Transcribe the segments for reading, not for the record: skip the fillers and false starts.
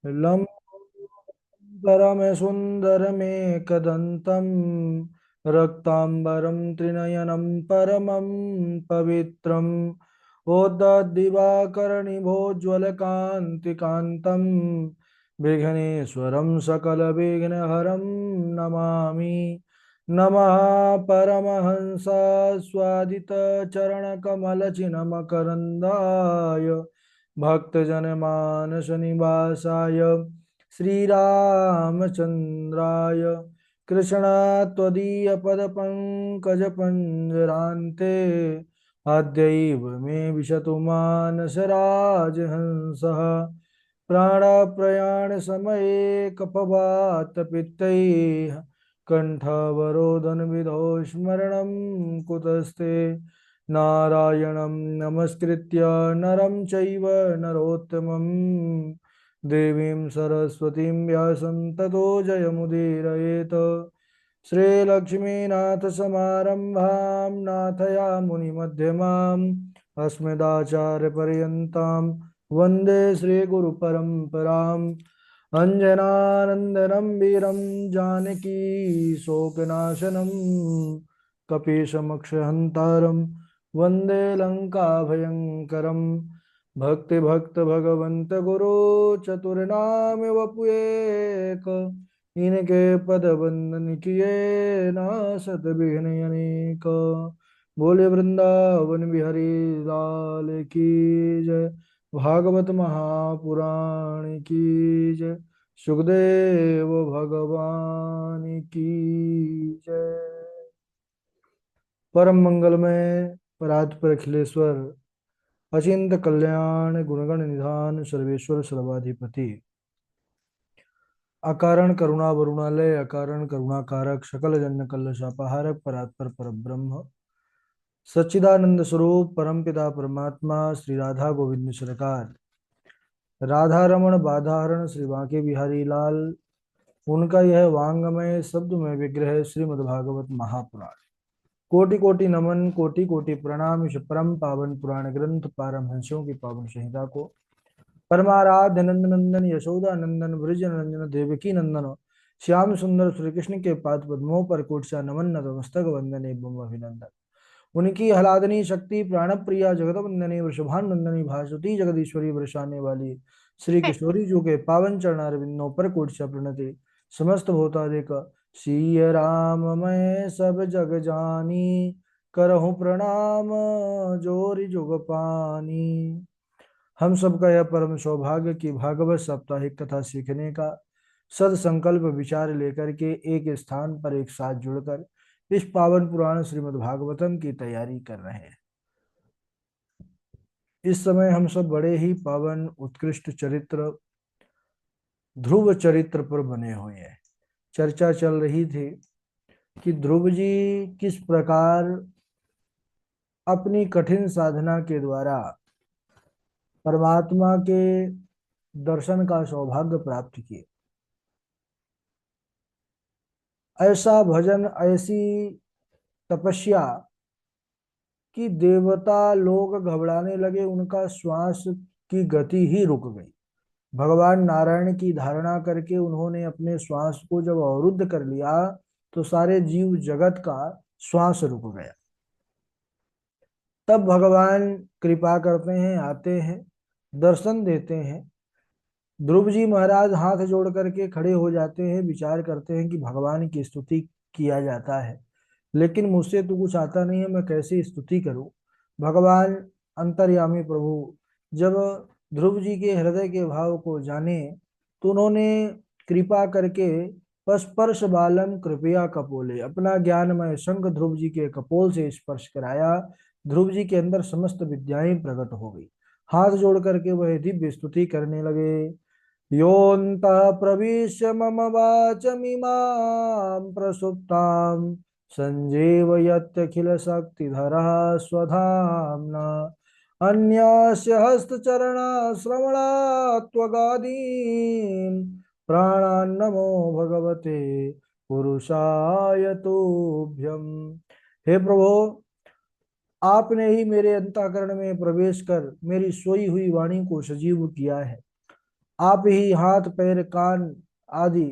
लम्बरमेसुन्दरमेकदन्तं रक्ताम्बरं त्रिनयनं परमं पवित्रम् ओद्दद्दिवाकरनिभोज्ज्वलकान्तिकान्तं विघ्नेश्वरं सकलविघ्नहरं नमामि। नमः परमहंसास्वादितचरणकमलचिन्मकरन्दाय भक्तजनमानसनिवासाय श्रीरामचन्द्राय कृष्णात्वदीयपदपङ्कजपञ्जरान्ते अद्यैव मे विशतु मानसराजहंसः प्राणप्रयाणसमये कपवातपित्तैः कण्ठावरोधनविधौ स्मरणं कुतस्ते नारायणं नमस्कृत्य नरं चैव नरोत्तमं देवीं सरस्वतीं व्यासं ततो जयमुदीरयेत्। श्रीलक्ष्मीनाथसमारम्भां नाथयामुनिमध्यमाम् अस्मदाचार्यपर्यन्तां वन्दे श्रीगुरुपरम्पराम्। अञ्जनानन्दनं वीरं जानकी शोकनाशनं कपीशमक्षहन्तारं वन्दे लङ्काभयङ्करं। भक्तिभक्त भगवन्त गुरु चतुर्नाम वपुएक इनके पद वंदन किए ना सत विघ्न अनेक। बोले वृंदावन बिहारी लाल की जय। भागवत महापुराण की जय। सुखदेव भगवान की जय। परम मंगलमय परात्पर अखिलेश्वर अचिंत कल्याण गुणगण निधान सर्वेश्वर सर्वाधिपति अकारण करुणा वरुणालय अकारण करुणाकारक सकल जन कल्लशापहारक परात्पर परब्रह्म सच्चिदानंद स्वरूप परमपिता परमात्मा श्री राधा गोविंद सरकार राधा रमण बाधाहरण श्री बांके बिहारी लाल उनका यह वांगमय शब्दमय विग्रह श्रीमद्भागवत महापुराण। कोटि कोटि नमन कोटि कोटि प्रणाम इस परम पावन पुराण ग्रंथ पारमहंसों की पावन संहिता को परमाराध्य नंद नंदन यशोदा नंदन ब्रज नंदन देवकी नंदन श्याम सुंदर श्री कृष्ण के पाद पद्मों पर कोटसा नमन नतमस्तक वंदन एवं अभिनंदन। उनकी आह्लादनी शक्ति प्राण प्रिया जगत वंदनी वृषभानंदनी भासुती जगदीश्वरी बरसाने वाली श्री किशोरी जी के पावन चरणारविंदों पर कोटसा प्रणति समस्त भूतादिक सिय राम मैं सब जग जानी करहूँ प्रणाम जोरि जुग पानी। हम सबका यह परम सौभाग्य कि भागवत साप्ताहिक कथा सीखने का सद संकल्प विचार लेकर के एक स्थान पर एक साथ जुड़कर इस पावन पुराण श्रीमद् भागवतम की तैयारी कर रहे हैं। इस समय हम सब बड़े ही पावन उत्कृष्ट चरित्र ध्रुव चरित्र पर बने हुए हैं। चर्चा चल रही थी कि ध्रुव जी किस प्रकार अपनी कठिन साधना के द्वारा परमात्मा के दर्शन का सौभाग्य प्राप्त किए। ऐसा भजन ऐसी तपस्या कि देवता लोग घबराने लगे, उनका श्वास की गति ही रुक गई। भगवान नारायण की धारणा करके उन्होंने अपने श्वास को जब अवरुद्ध कर लिया तो सारे जीव जगत का श्वास रुक गया। तब भगवान कृपा करते हैं, आते हैं, दर्शन देते हैं। ध्रुव जी महाराज हाथ जोड़ करके खड़े हो जाते हैं, विचार करते हैं कि भगवान की स्तुति किया जाता है लेकिन मुझसे तो कुछ आता नहीं है, मैं कैसे स्तुति करूं। भगवान अंतर्यामी प्रभु जब ध्रुव जी के हृदय के भाव को जाने तो उन्होंने कृपा करके स्पर्श बालम कृपया कपोले अपना ज्ञानमय शंख ध्रुव जी के कपोल से स्पर्श कराया। ध्रुव जी के अंदर समस्त विद्याएं प्रकट हो गई। हाथ जोड़ करके वह दिव्य स्तुति करने लगे। योऽन्तः प्रविश्य मम वाचमिमां प्रसुप्तां सञ्जीवयत्यखिलशक्तिधरः स्वधाम्ना अन्यस्य हस्तचरणश्रवणात्वगादीन् प्राणान्नमो भगवते पुरुषाय तुभ्यम्। हे प्रभु, आपने ही मेरे अंतःकरण में प्रवेश कर मेरी सोई हुई वाणी को सजीव किया है। आप ही हाथ पैर कान आदि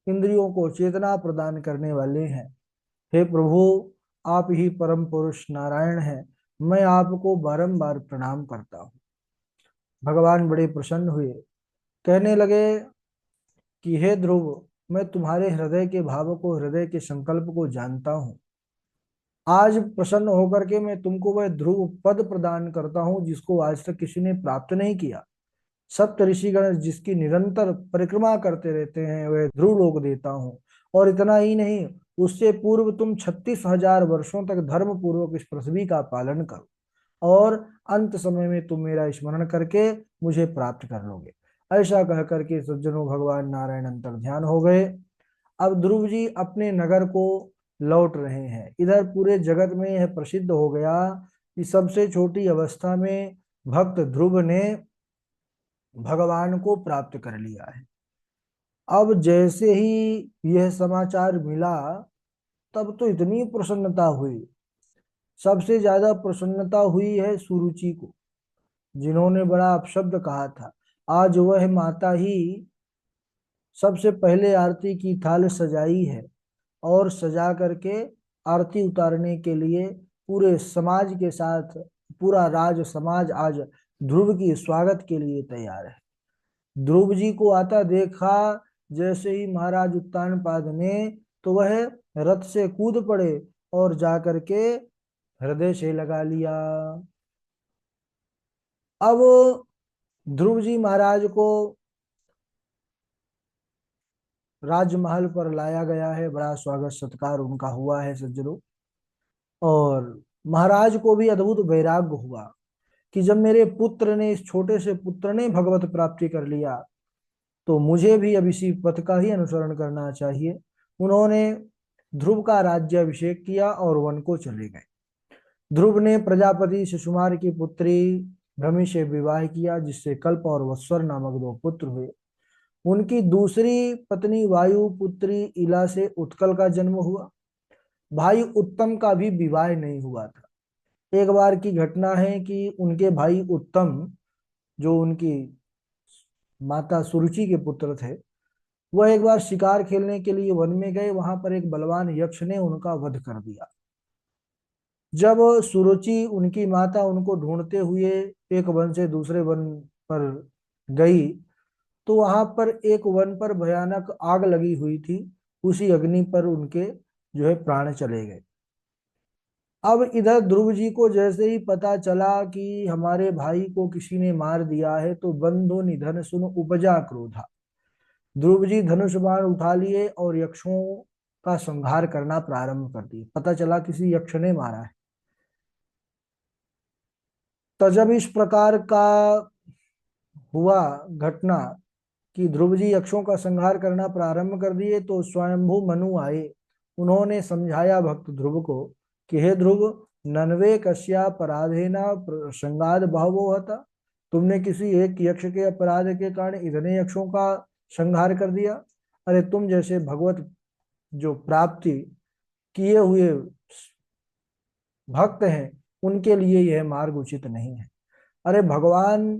इंद्रियों को चेतना प्रदान करने वाले हैं। हे प्रभु, आप ही परम पुरुष नारायण हैं। मैं आपको बारंबार प्रणाम करता हूँ। भगवान बड़े प्रसन्न हुए, कहने लगे कि हे ध्रुव, मैं तुम्हारे हृदय के भाव को, हृदय के संकल्प को जानता हूँ। आज प्रसन्न होकर के मैं तुमको वह ध्रुव पद प्रदान करता हूँ जिसको आज तक किसी ने प्राप्त नहीं किया। सप्त ऋषिगण जिसकी निरंतर परिक्रमा करते रहते हैं, वह ध्रुव लोक देता हूँ। और इतना ही नहीं, उससे पूर्व तुम 36,000 वर्षों तक धर्म पूर्वक इस पृथ्वी का पालन करो और अंत समय में तुम मेरा स्मरण करके मुझे प्राप्त कर लोगे। ऐसा कह करके सज्जनों भगवान नारायण अंतर ध्यान हो गए। अब ध्रुव जी अपने नगर को लौट रहे हैं। इधर पूरे जगत में यह प्रसिद्ध हो गया कि सबसे छोटी अवस्था में भक्त ध्रुव ने भगवान को प्राप्त कर लिया है। अब जैसे ही यह समाचार मिला, तब तो इतनी प्रसन्नता हुई। सबसे ज्यादा प्रसन्नता हुई है सुरुचि को, जिन्होंने बड़ा अपशब्द कहा था। आज वह माता ही सबसे पहले आरती की थाल सजाई है और सजा करके आरती उतारने के लिए पूरे समाज के साथ पूरा राज समाज आज ध्रुव की स्वागत के लिए तैयार है। ध्रुव जी को आता देखा जैसे ही महाराज उत्तानपाद ने, तो वह रथ से कूद पड़े और जाकर के हृदय से लगा लिया। अब ध्रुव जी महाराज को राजमहल पर लाया गया है, बड़ा स्वागत सत्कार उनका हुआ है सज्जनों। और महाराज को भी अद्भुत वैराग्य हुआ कि जब मेरे पुत्र ने, इस छोटे से पुत्र ने भगवत प्राप्ति कर लिया, तो मुझे भी अब इसी पथ का ही अनुसरण करना चाहिए। उन्होंने ध्रुव का राज्याभिषेक किया और वन को चले गए। ध्रुव ने प्रजापति शिशुमार की पुत्री भ्रमि से विवाह किया, जिससे कल्प और वत्सर नामक दो पुत्र हुए। उनकी दूसरी पत्नी वायु पुत्री इला से उत्कल का जन्म हुआ। भाई उत्तम का भी विवाह नहीं हुआ था। एक बार की घटना है कि उनके भाई उत्तम, जो उनकी माता सुरुचि के पुत्र थे, वह एक बार शिकार खेलने के लिए वन में गए। वहां पर एक बलवान यक्ष ने उनका वध कर दिया। जब सुरुचि उनकी माता उनको ढूंढते हुए एक वन से दूसरे वन पर गई, तो वहां पर एक वन पर भयानक आग लगी हुई थी। उसी अग्नि पर उनके जो है प्राण चले गए। अब इधर ध्रुव जी को जैसे ही पता चला कि हमारे भाई को किसी ने मार दिया है, तो बंधु निधन सुन उपजा क्रोधा। ध्रुव जी धनुष बाण उठा लिए और यक्षों का संहार करना प्रारंभ कर दिए। पता चला किसी यक्ष ने मारा है। तो जब इस प्रकार का हुआ घटना कि ध्रुव जी यक्षों का संहार करना प्रारंभ कर दिए, तो स्वयंभू मनु आए। उन्होंने समझाया भक्त ध्रुव को कि हे ध्रुव, नन्वे कस्या अपराधेना संगाद बहवो हता। तुमने किसी एक यक्ष के अपराध के कारण इतने यक्षों का संहार कर दिया। अरे तुम जैसे भगवत जो प्राप्ति किए हुए भक्त हैं, उनके लिए यह मार्ग उचित नहीं है। अरे भगवान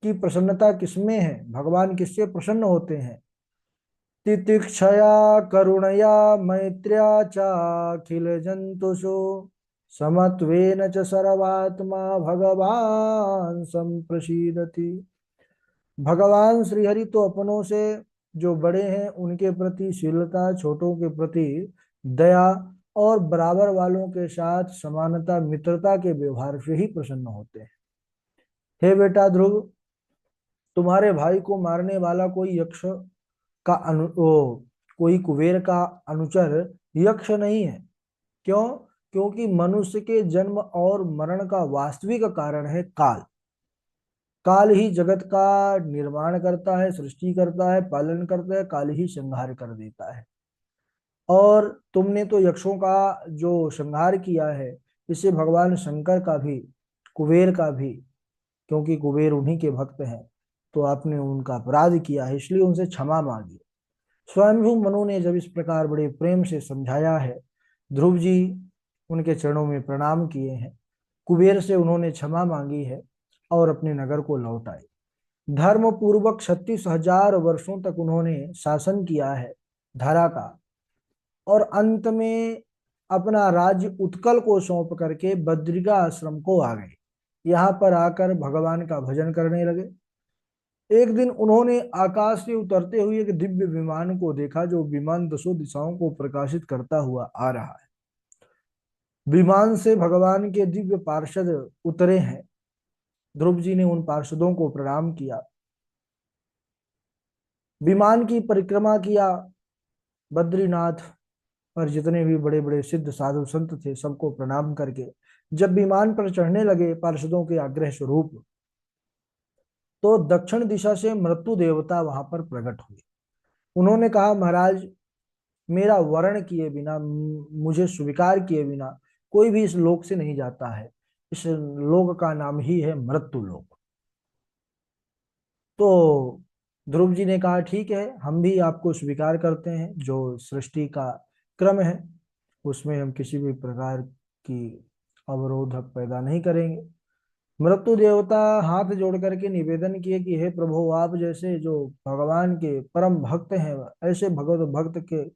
की प्रसन्नता किसमें है? भगवान किससे प्रसन्न होते हैं? तितिक्षया करुणया मैत्र्या चाखिल जंतुषु समत्वेन च सर्वात्मा भगवान संप्रसीदति। भगवान श्रीहरि तो अपनों से जो बड़े हैं उनके प्रति शीलता, छोटों के प्रति दया और बराबर वालों के साथ समानता मित्रता के व्यवहार से ही प्रसन्न होते हैं। हे बेटा ध्रुव, तुम्हारे भाई को मारने वाला कोई यक्ष का कोई कुबेर का अनुचर यक्ष नहीं है। क्यों? क्योंकि मनुष्य के जन्म और मरण का वास्तविक कारण है काल। काल ही जगत का निर्माण करता है, सृष्टि करता है, पालन करता है, काल ही संहार कर देता है। और तुमने तो यक्षों का जो संहार किया है, इससे भगवान शंकर का भी, कुबेर का भी, क्योंकि कुबेर उन्हीं के भक्त हैं, तो आपने उनका अपराध किया है, इसलिए उनसे क्षमा मांगी। स्वयंभू मनु ने जब इस प्रकार बड़े प्रेम से समझाया है, ध्रुव जी उनके चरणों में प्रणाम किए हैं, कुबेर से उन्होंने क्षमा मांगी है और अपने नगर को लौट आए। धर्म पूर्वक 36,000 वर्षों तक उन्होंने शासन किया है धरा का, और अंत में अपना राज्य उत्कल को सौंप करके बद्रिका आश्रम को आ गए। यहाँ पर आकर भगवान का भजन करने लगे। एक दिन उन्होंने आकाश से उतरते हुए एक दिव्य विमान को देखा, जो विमान दसों दिशाओं को प्रकाशित करता हुआ आ रहा है। विमान से भगवान के दिव्य पार्षद उतरे हैं। ध्रुव जी ने उन पार्षदों को प्रणाम किया, विमान की परिक्रमा किया। बद्रीनाथ पर जितने भी बड़े बड़े सिद्ध साधु संत थे, सबको प्रणाम करके जब विमान पर चढ़ने लगे पार्षदों के आग्रह स्वरूप, तो दक्षिण दिशा से मृत्यु देवता वहां पर प्रकट हुए। उन्होंने कहा, महाराज, मेरा वर्ण किए बिना, मुझे स्वीकार किए बिना कोई भी इस लोक से नहीं जाता है। इस लोक का नाम ही है मृत्यु लोक। तो ध्रुव जी ने कहा, ठीक है, हम भी आपको स्वीकार करते हैं। जो सृष्टि का क्रम है उसमें हम किसी भी प्रकार की अवरोध पैदा नहीं करेंगे। मृत्यु देवता हाथ जोड़ करके निवेदन किए कि हे प्रभु, आप जैसे जो भगवान के परम भक्त हैं, ऐसे भगवत भक्त के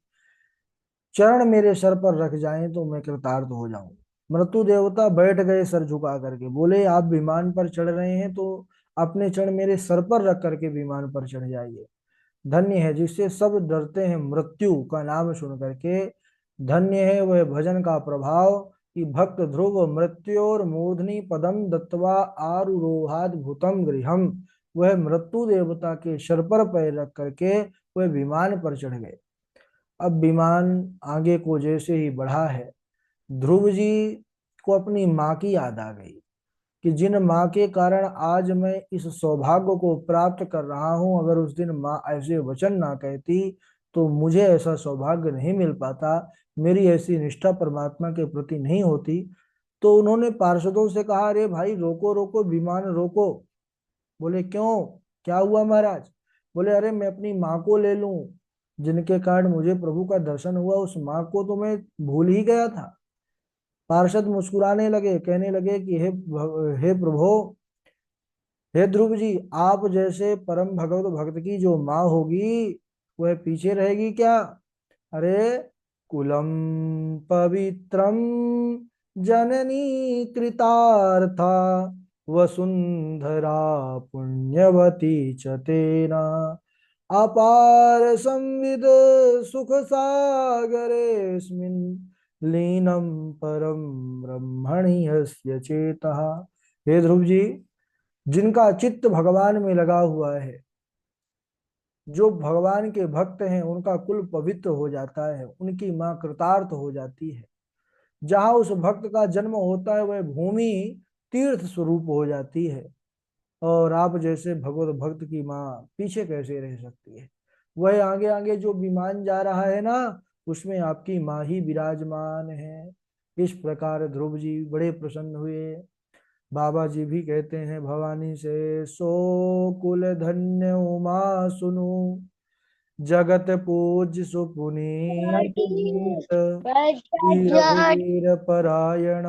चरण मेरे सर पर रख जाएं तो मैं कृतार्थ हो जाऊं। मृत्यु देवता बैठ गए सर झुका करके, बोले, आप विमान पर चढ़ रहे हैं तो अपने चरण मेरे सर पर रख करके विमान पर चढ़ जाइए। धन्य है जिससे सब डरते हैं मृत्यु का नाम सुन करके। धन्य है वह भजन का प्रभाव कि भक्त ध्रुव मृत्योर मूर्धनि पदम दत्वा आरुरोहाद भूतम गृहम। वह मृत्यु देवता के सर पर पैर रख करके वह विमान पर चढ़ गए। अब विमान आगे को जैसे ही बढ़ा है, ध्रुव जी को अपनी माँ की याद आ गई कि जिन माँ के कारण आज मैं इस सौभाग्य को प्राप्त कर रहा हूं, अगर उस दिन माँ ऐसे वचन ना कहती तो मुझे ऐसा सौभाग्य नहीं मिल पाता, मेरी ऐसी निष्ठा परमात्मा के प्रति नहीं होती। तो उन्होंने पार्षदों से कहा, अरे भाई, रोको रोको, विमान रोको। बोले, क्यों, क्या हुआ महाराज? बोले, अरे मैं अपनी माँ को ले लूं, जिनके कारण मुझे प्रभु का दर्शन हुआ, उस माँ को तो मैं भूल ही गया था। पार्षद मुस्कुराने लगे, कहने लगे कि हे प्रभु, हे ध्रुव जी, आप जैसे परम भगवत भक्त की जो माँ होगी वह पीछे रहेगी क्या? अरे, कुलम पवित्रम जननी कृतार्था वसुंधरा पुण्यवती च तेना अपार संविद सुख सागरेस्मिन् लीनम परम ब्रह्मणि यस्य चेतः। हे ध्रुव जी, जिनका चित्त भगवान में लगा हुआ है, जो भगवान के भक्त हैं, उनका कुल पवित्र हो जाता है, उनकी माँ कृतार्थ हो जाती है। जहां उस भक्त का जन्म होता है वह भूमि तीर्थ स्वरूप हो जाती है। और आप जैसे भगवत भक्त की माँ पीछे कैसे रह सकती है? वह आगे आगे जो विमान जा रहा है ना, उसमें आपकी माँ ही विराजमान है। इस प्रकार ध्रुव जी बड़े प्रसन्न हुए। बाबा जी भी कहते हैं भवानी से, सो कुल धन्य उमा सुनु, जगत पूज्य सुपुनीत, वीर वीर परायण,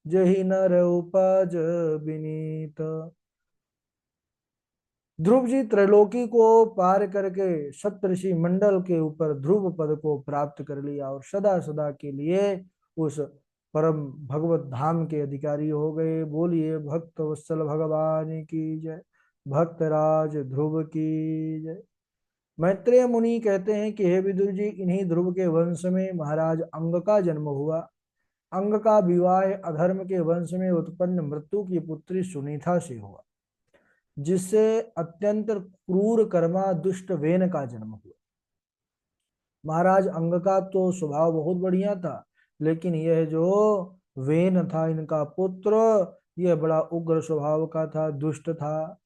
जहि नर उपज विनीत। ध्रुव जी त्रैलोकी को पार करके सप्तऋषि मंडल के ऊपर ध्रुव पद को प्राप्त कर लिया और सदा सदा के लिए उस परम भगवत धाम के अधिकारी हो गए। बोलिए भक्त वत्सल भगवान की जय, भक्तराज ध्रुव की जय। मैत्रेय मुनि कहते हैं कि हे विदुर जी, इन्हीं ध्रुव के वंश में महाराज अंग का जन्म हुआ। अंग का विवाह अधर्म के वंश में उत्पन्न मृत्यु की पुत्री सुनीता से हुआ, जिससे अत्यंत क्रूर कर्मा दुष्ट वेन का जन्म हुआ। महाराज अंग का तो स्वभाव बहुत बढ़िया था, लेकिन यह जो वेन था, इनका पुत्र, यह बड़ा उग्र स्वभाव का था, दुष्ट था।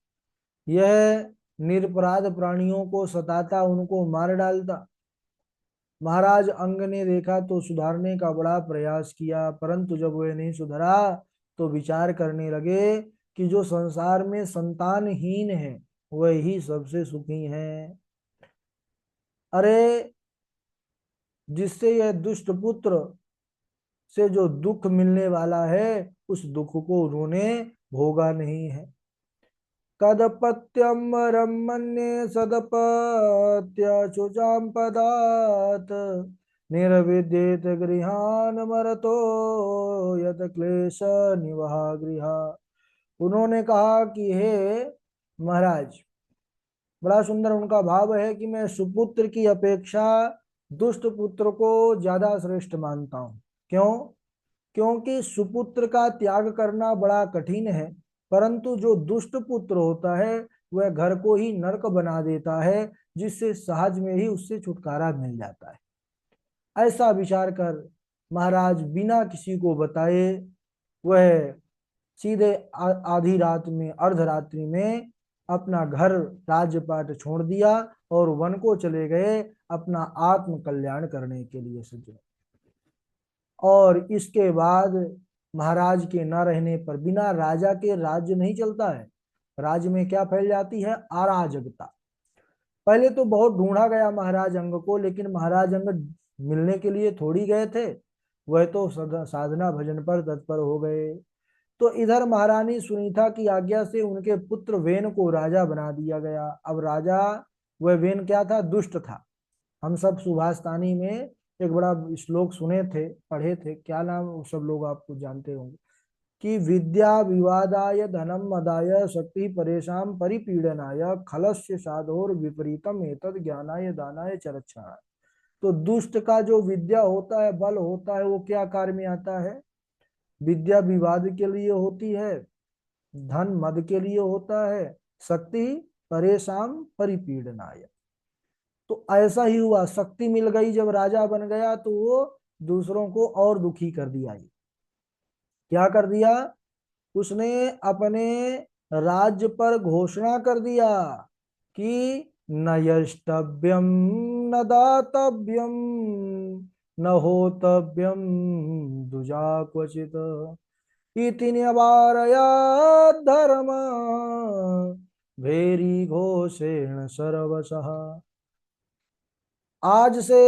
यह निरपराध प्राणियों को सताता, उनको मार डालता। महाराज अंग ने देखा तो सुधारने का बड़ा प्रयास किया, परंतु जब वह नहीं सुधरा तो विचार करने लगे कि जो संसार में संतानहीन है वह ही सबसे सुखी है। अरे, जिससे यह दुष्ट पुत्र से जो दुख मिलने वाला है, उस दुख को उन्होंने भोगा नहीं है। कदपत्यम रमन्ये सदपत्य पदात् निर्विद्येत गृहान मरतो यत क्लेश निवहा गृहा। उन्होंने कहा कि हे महाराज, बड़ा सुंदर उनका भाव है कि मैं सुपुत्र की अपेक्षा दुष्ट पुत्र को ज्यादा श्रेष्ठ मानता हूं। क्यों? क्योंकि सुपुत्र का त्याग करना बड़ा कठिन है, परंतु जो दुष्ट पुत्र होता है वह घर को ही नरक बना देता है, जिससे सहज में ही उससे छुटकारा मिल जाता है। ऐसा विचार कर महाराज बिना किसी को बताए वह सीधे आधी रात में, अर्धरात्रि में अपना घर राजपाट छोड़ दिया और वन को चले गए अपना आत्म कल्याण करने के लिए सज्जन। और इसके बाद महाराज के न रहने पर, बिना राजा के राज्य नहीं चलता है। राज्य में क्या फैल जाती है? अराजकता। पहले तो बहुत ढूंढा गया महाराज अंग को, लेकिन महाराज अंग मिलने के लिए थोड़ी गए थे, वह तो साधना भजन पर तत्पर हो गए। तो इधर महारानी सुनीता की आज्ञा से उनके पुत्र वेन को राजा बना दिया गया। अब राजा, वह वेन क्या था? दुष्ट था। हम सब सुभाषतानी में एक बड़ा श्लोक सुने थे, पढ़े थे, क्या नाम, वो सब लोग आपको जानते होंगे कि विद्या विवादाय धनम मदाय शक्ति परेशान परिपीडनाय खलस्य साधोर विपरीतम एतद ज्ञानाय दानाय चरक्षणाय। तो दुष्ट का जो विद्या होता है, बल होता है, वो क्या कार्य में आता है? विद्या विवाद के लिए होती है, धन मद के लिए होता है, शक्ति परेशान परिपीडनाय। तो ऐसा ही हुआ, शक्ति मिल गई जब राजा बन गया तो वो दूसरों को और दुखी कर दिया। क्या कर दिया? उसने अपने राज्य पर घोषणा कर दिया कि न यष्टव्यम न दातव्यम न होतव्यम दुजा क्वचित इति निवारया धर्म भेरी घोषेण सर्वशः। आज से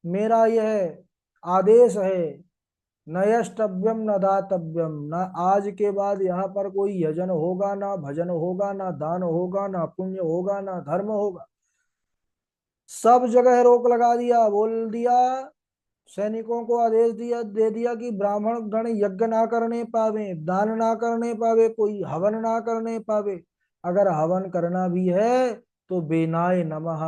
मेरा यह आदेश है, न यष्टव्यम न दातव्यम, न आज के बाद यहाँ पर कोई यजन होगा, ना भजन होगा, ना दान होगा, ना पुण्य होगा, ना धर्म होगा। सब जगह रोक लगा दिया। बोल दिया, सैनिकों को आदेश दे दिया कि ब्राह्मण गण यज्ञ ना करने पावे, दान ना करने पावे, कोई हवन ना करने पावे। अगर हवन करना भी है तो बेनाय नमः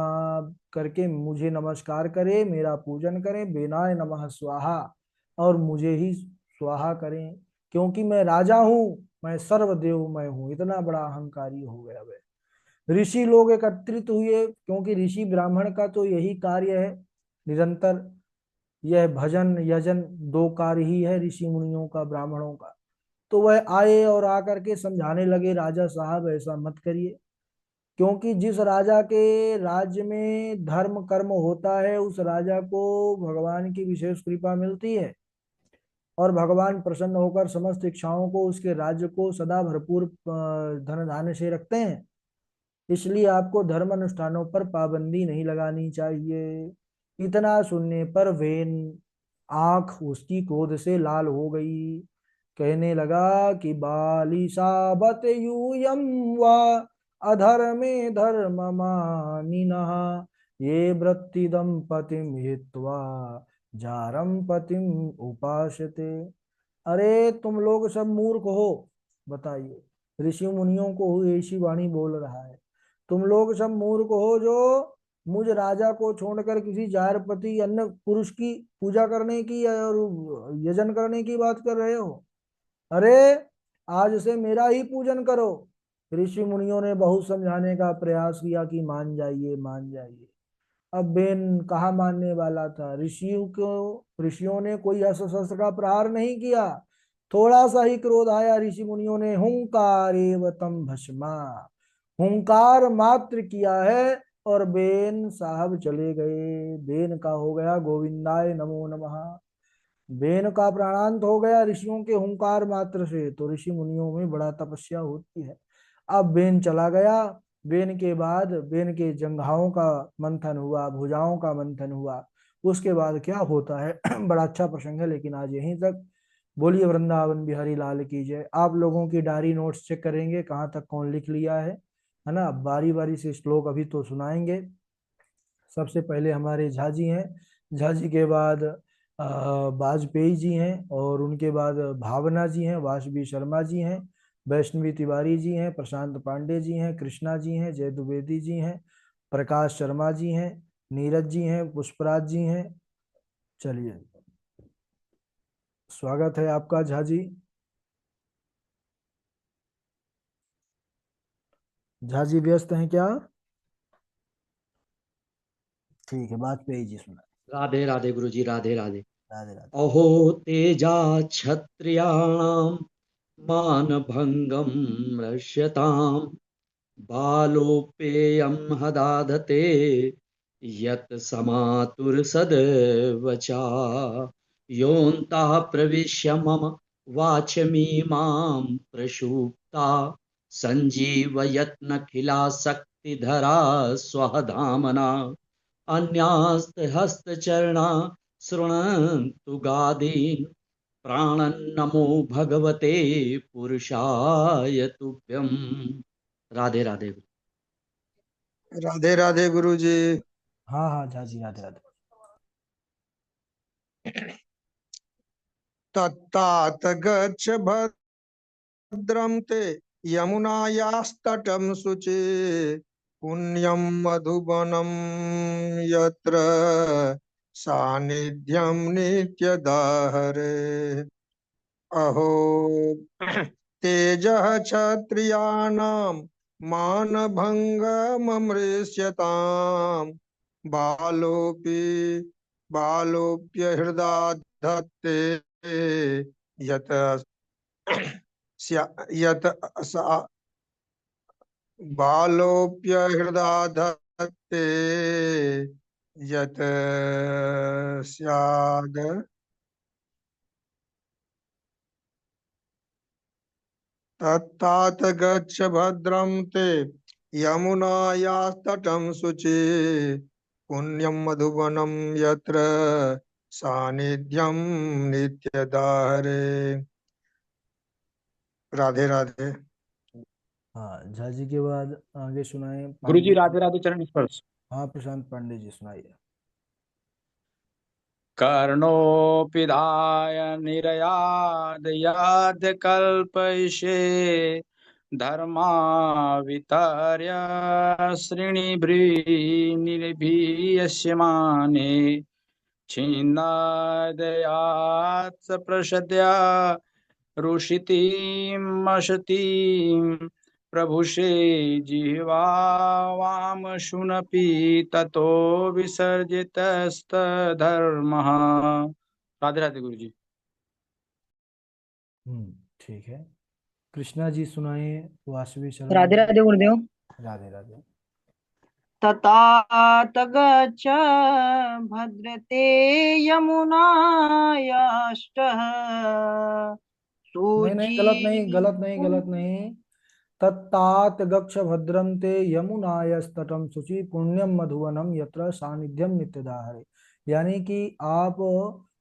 करके मुझे नमस्कार करे, मेरा पूजन करें, बेनाय नमः स्वाहा, और मुझे ही स्वाहा करें, क्योंकि मैं राजा हूं, मैं सर्वदेव मैं हूं। इतना बड़ा अहंकारी हो गया वह। ऋषि लोग एकत्रित हुए, क्योंकि ऋषि ब्राह्मण का तो यही कार्य है निरंतर, यह भजन यजन दो कार्य ही है ऋषि मुनियों का, ब्राह्मणों का। तो वह आए और आकर के समझाने लगे, राजा साहब ऐसा मत करिए, क्योंकि जिस राजा के राज्य में धर्म कर्म होता है उस राजा को भगवान की विशेष कृपा मिलती है, और भगवान प्रसन्न होकर समस्त इच्छाओं को, उसके राज्य को सदा भरपूर धन धान्य से रखते हैं। इसलिए आपको धर्म अनुष्ठानों पर पाबंदी नहीं लगानी चाहिए। इतना सुनने पर वेन, आंख उसकी क्रोध से लाल हो गई। कहने लगा कि बालिशाबत यूयम वा अधर्मे धर्म मानिनः ये वृत्तिदम पतिम हित्वा जारम पतिम उपासते। अरे तुम लोग सब मूर्ख हो। बताइए, ऋषि मुनियों को ऐसी वाणी बोल रहा है। तुम लोग सब मूर्ख हो जो मुझ राजा को छोड़कर किसी जारपति अन्य पुरुष की पूजा करने की और यजन करने की बात कर रहे हो। अरे आज से मेरा ही पूजन करो। ऋषि मुनियों ने बहुत समझाने का प्रयास किया कि मान जाइए मान जाइए। अब बेन कहाँ मानने वाला था। ऋषियों ने कोई अस्त्र शस्त्र का प्रहार नहीं किया। थोड़ा सा ही क्रोध आया, ऋषि मुनियों ने हुंकार एवं भस्मा, हुंकार मात्र किया है और बेन साहब चले गए। बेन का हो गया गोविंदाय नमो नमः। बेन का प्राणांत हो गया ऋषियों के हुंकार मात्र से। तो ऋषि मुनियों में बड़ा तपस्या होती है। अब बेन चला गया। बेन के बाद बेन के जंघाओं का मंथन हुआ, भुजाओं का मंथन हुआ। उसके बाद क्या होता है बड़ा अच्छा प्रसंग है, लेकिन आज यहीं तक। बोलिए वृंदावन बिहारी लाल की जय। आप लोगों की डायरी नोट्स चेक करेंगे कहाँ तक कौन लिख लिया है ना। बारी बारी से श्लोक अभी तो सुनाएंगे। सबसे पहले हमारे झा जी हैं। झा जी के बाद वाजपेयी जी हैं, और उनके बाद भावना जी हैं, वासवी शर्मा जी हैं, वैष्णवी तिवारी जी हैं, प्रशांत पांडे जी हैं, कृष्णा जी हैं, जय द्विवेदी जी हैं, प्रकाश शर्मा जी हैं, नीरज जी हैं, पुष्पराज जी हैं। चलिए, स्वागत है आपका झा जी। झा जी व्यस्त हैं क्या? ठीक है, वाजपेयी जी सुना। राधे राधे गुरुजी, राधे राधे। राधे राधे। अहो तेजा क्षत्रियाणां मानभङ्गं रक्ष्यताम् बालोपेयं हदाधते यत् समातुरसद्वचा योऽन्तः प्रविश्य मम वाचमिमां प्रसूप्ता सञ्जीवयत्नखिलाशक्तिधरा स्वधामना अन्यास्तहस्तचरणा शृण्वन्तु गादीन् प्राणन्नमो भगवते पुरुषाय तुभ्यम्। राधे राधे। राधे राधे गुरु जी। हाँ हाँ झा जी, राधे राधे। तत्तात गच्छ भद्रं ते यमुनायास्तटं शुचि पुण्यं मधुवनं यत्र सान्निध्यं नित्यदाहरे। अहो तेजः क्षत्रियाणां मानभङ्गममृष्यताम् बालोऽपि बालोऽप्यहृदा धत्ते यत् यत् सा बालोऽप्यहृदा धत्ते यत् स्याद् तत्तात गच्छ भद्रं ते यमुनायास्तटं शुचि पुण्यं मधुवनं यत्र सानिध्यं नित्यदाहरे। राधे राधे। हाँ झा जी के बाद आगे सुनाए गुरु जी पांडे जी। राधे राधे, चरण स्पर्श। हाँ प्रशांत पांडे जी सुनाइए। कर्णोऽपि धाय निरयाद याद कल्पयिषे धर्मावितर्य श्रेणिभृन्निर्भीयस्य माने छिन्नादयात् स प्रसद्या रुषितिमशतीं प्रभुषे जिह्वावामशुनपि ततो विसर्जितस्तधर्मः। राधे राधे गुरु जी। ठीक है, कृष्णा जी सुनाइए, वासवी शर्मा राधे जी। राधे गुरुदेव। राधे राधे। ततात गच्छ भद्रते यमुनायाष्टः नहीं नहीं, शुचि गलत नहीं, गलत नहीं, गलत नहीं। तत्तात गच्छ भद्रम ते यमुनायस्तटम शुचि पुण्यम मधुवनम यत्र सानिध्यम नित्यदाहरे। यानी कि आप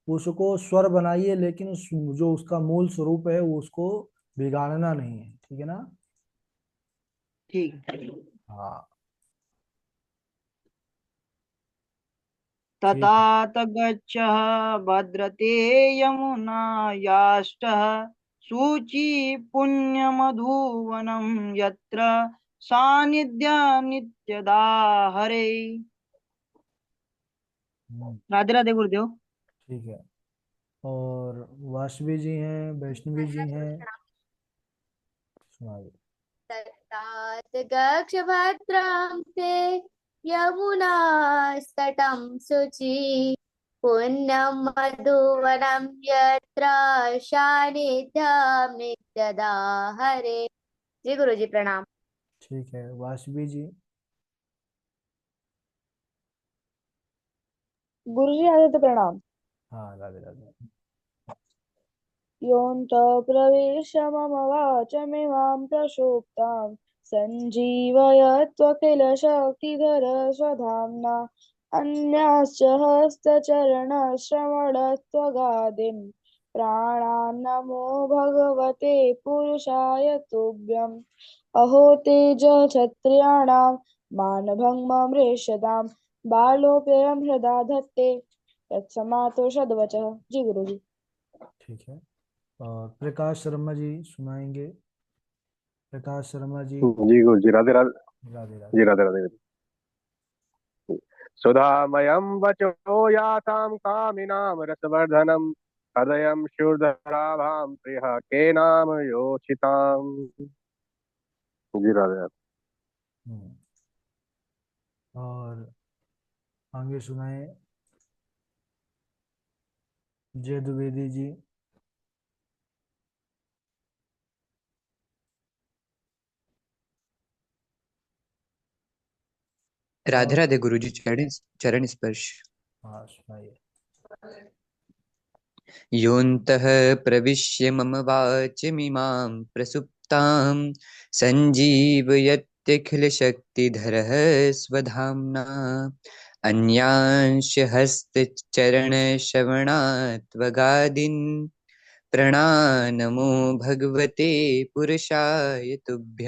उसको स्वर बनाइए, लेकिन जो उसका मूल स्वरूप है वो उसको बिगाड़ना नहीं है, ठीक है ना। ठीक। हाँ ठीक है। ततात गच्छ भद्रते यमुनायाष्टः शुचि पुण्यमधुवनं यत्र सानिध्यं नित्यदा हरे। राधे राधे गुरुदेव। ठीक है, और वासवी जी हैं, वैष्णवी जी हैं, सुनाइए। तत्तात् गक्षभद्रं ते यमुनास्तटं शुचि पुण्यं मधुवनं यत्र सान्निध्यं नित्यदा हरे। जी गुरु जी प्रणाम। ठीक है, वासवी जी। गुरु जी आदित्य प्रणाम। हाँ राधे राधे। योऽन्तः प्रविश्य मम वाचमिमां प्रसुप्तां सञ्जीवयत्वखिलशक्तिधर स्वधाम्ना अन्याश्च हस्तचरणश्रवणत्वगादीन् प्राणान्नमो भगवते पुरुषाय तुभ्यम् अहो तेज क्षत्रियाणां मानभङ्गं रेषदां बालोऽप्ययं हृदा धत्ते यत्समातो सद्वचः। जी गुरु जी। ठीक है। और प्रकाश शर्मा जी सुनाएंगे। प्रकाश शर्मा जी। जी गुरु जी। राधे राधे। राधे जी राधे। राधे राधे। सुधामयं वचो यातां कामिनां रसवर्धनं हृदयं शूर्धराभां प्रियः केनाम योषिताम्। जी राधे राधे। और आगे सुनाए जय द्विवेदी जी। राधे राधे गुरुजी। चरण स्पर्श। हाँ सुनाइए। योऽन्तः प्रविश्य मम वाचमिमां प्रसुप्तां सञ्जीवयत्यखिलशक्तिधरः स्वधाम्ना अन्यांश हस्तचरणश्रवणात्वगादीन् प्रणानमो भगवते पुरुषाय तुभ्यम्।